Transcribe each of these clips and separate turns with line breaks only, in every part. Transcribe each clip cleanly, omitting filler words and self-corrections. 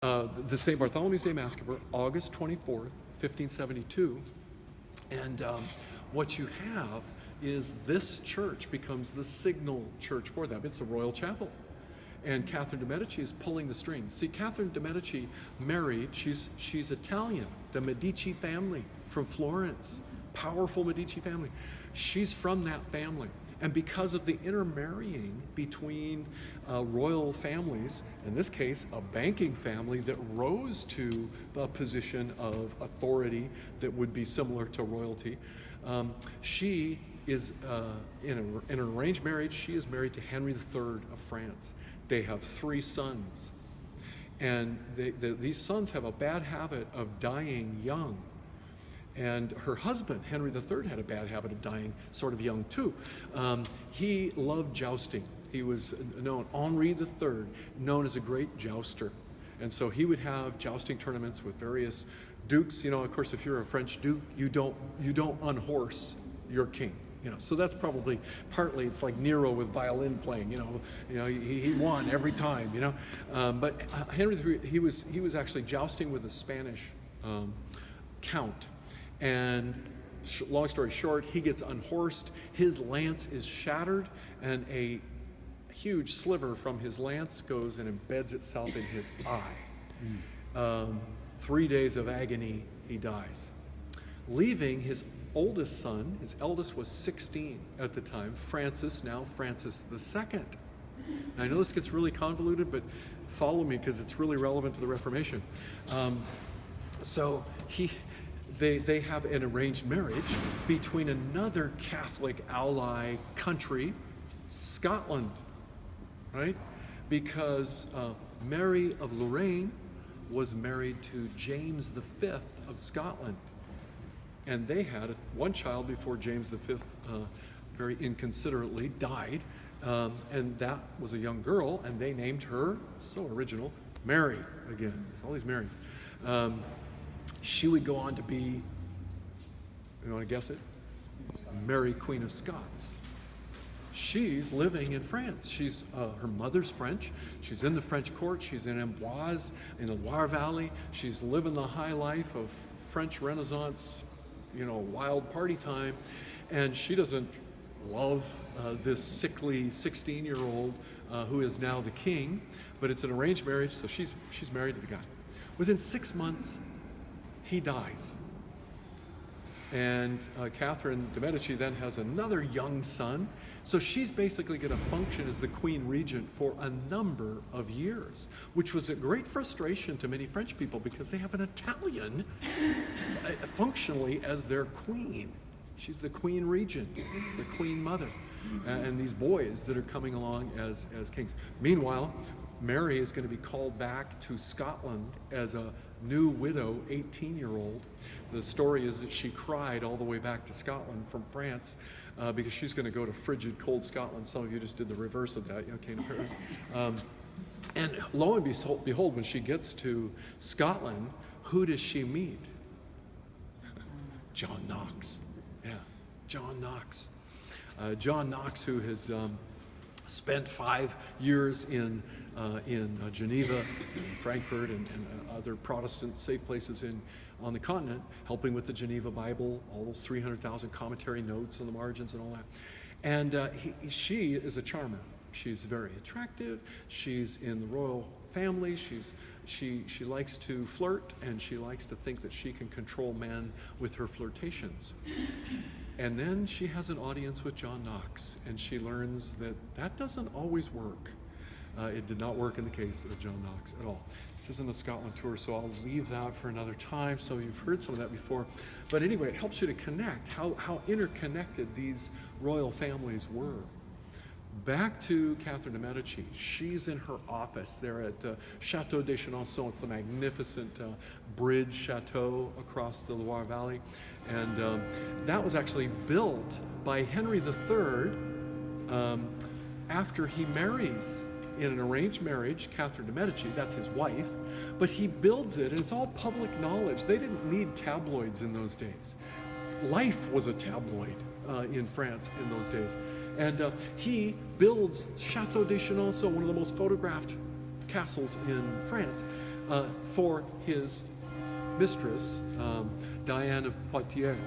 The St. Bartholomew's Day Massacre, August 24th, 1572. And what you have is this church becomes the signal church for them. It's a royal chapel. And Catherine de Medici is pulling the strings. See, Catherine de Medici married, she's Italian, the Medici family from Florence, powerful Medici family. She's from that family. And because of the intermarrying between royal families, in this case, a banking family that rose to a position of authority that would be similar to royalty, she is in an arranged marriage. She is married to Henry III of France. They have 3 sons. And these sons have a bad habit of dying young. And her husband, Henry III, had a bad habit of dying sort of young too. He loved jousting. He was known, Henri III, known as a great jouster. And so he would have jousting tournaments with various dukes. You know, of course, if you're a French duke, you don't unhorse your king. You know, so that's probably partly, it's like Nero with violin playing. You know, he won every time. You know, but Henry III, he was actually jousting with a Spanish count. And long story short, he gets unhorsed, his lance is shattered, and a huge sliver from his lance goes and embeds itself in his eye. 3 days of agony, he dies. Leaving his oldest son, his eldest was 16 at the time, Francis, now Francis II. Now, I know this gets really convoluted, but follow me because it's really relevant to the Reformation. They have an arranged marriage between another Catholic ally country, Scotland, right? Because Mary of Lorraine was married to James V of Scotland. And they had one child before James V very inconsiderately died. And that was a young girl, and they named her, so original, Mary again. There's all these Marys. She would go on to be, you want to guess it? Mary, Queen of Scots. She's living in France. Her mother's French. She's in the French court. She's in Amboise, in the Loire Valley. She's living the high life of French Renaissance, you know, wild party time. And she doesn't love this sickly 16-year-old who is now the king, but it's an arranged marriage, so she's married to the guy. Within 6 months, he dies. And Catherine de Medici then has another young son. So she's basically going to function as the queen regent for a number of years, which was a great frustration to many French people because they have an Italian functionally as their queen. She's the queen regent, the queen mother, and these boys that are coming along as kings. Meanwhile, Mary is going to be called back to Scotland as a new widow, 18-year-old. The story is that she cried all the way back to Scotland from France because she's going to go to frigid, cold Scotland. Some of you just did the reverse of that, you know, came to Paris. And lo and behold, when she gets to Scotland, who does she meet? John Knox. Yeah, John Knox. John Knox, who has spent 5 years in Geneva, and Frankfurt, and other Protestant safe places on the continent, helping with the Geneva Bible, all those 300,000 commentary notes on the margins and all that. And she is a charmer. She's very attractive. She's in the royal family. She likes to flirt, and she likes to think that she can control men with her flirtations. And then she has an audience with John Knox, and she learns that that doesn't always work. It did not work in the case of John Knox at all. This isn't a Scotland tour, so I'll leave that for another time. So you've heard some of that before. But anyway, it helps you to connect how interconnected these royal families were. Back to Catherine de Medici. She's in her office there at Chateau de Chenonceau. It's the magnificent bridge chateau across the Loire Valley. And that was actually built by Henry III after he marries in an arranged marriage, Catherine de Medici, that's his wife, but he builds it, and it's all public knowledge. They didn't need tabloids in those days. Life was a tabloid in France in those days. And he builds Chateau de Chenonceau, one of the most photographed castles in France, for his mistress, Diane of Poitiers.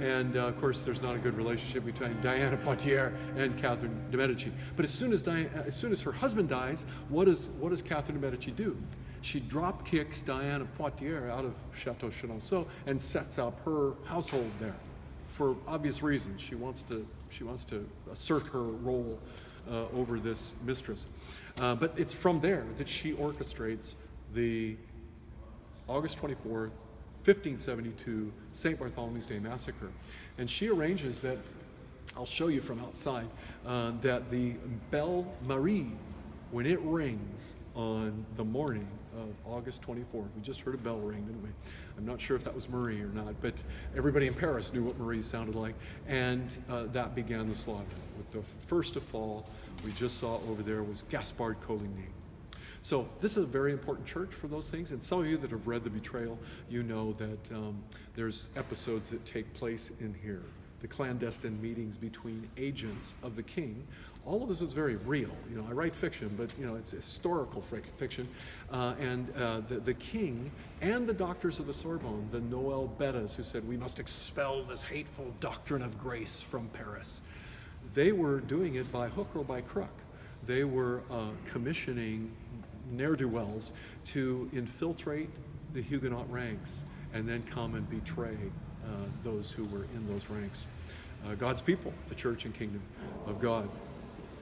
And of course, there's not a good relationship between Diane of Poitiers and Catherine de Medici. But as soon as her husband dies, what does Catherine de Medici do? She drop kicks Diane of Poitiers out of Chateau Chenonceau and sets up her household there, for obvious reasons. She wants to assert her role over this mistress. But it's from there that she orchestrates the August 24th, 1572 St. Bartholomew's Day Massacre. And she arranges that, I'll show you from outside, that the Belle Marie, when it rings on the morning of August 24th, we just heard a bell ring, didn't we? I'm not sure if that was Marie or not, but everybody in Paris knew what Marie sounded like, and that began the slaughter. With the first to fall, we just saw over there, was Gaspard Coligny. So this is a very important church for those things, and some of you that have read The Betrayal, you know that there's episodes that take place in here. The clandestine meetings between agents of the king. All of this is very real. You know, I write fiction, but you know, it's historical fiction. The king and the doctors of the Sorbonne, the Noël Betas, who said we must expel this hateful doctrine of grace from Paris, they were doing it by hook or by crook. They were commissioning ne'er-do-wells to infiltrate the Huguenot ranks and then come and betray those who were in those ranks. God's people, the church and kingdom of God.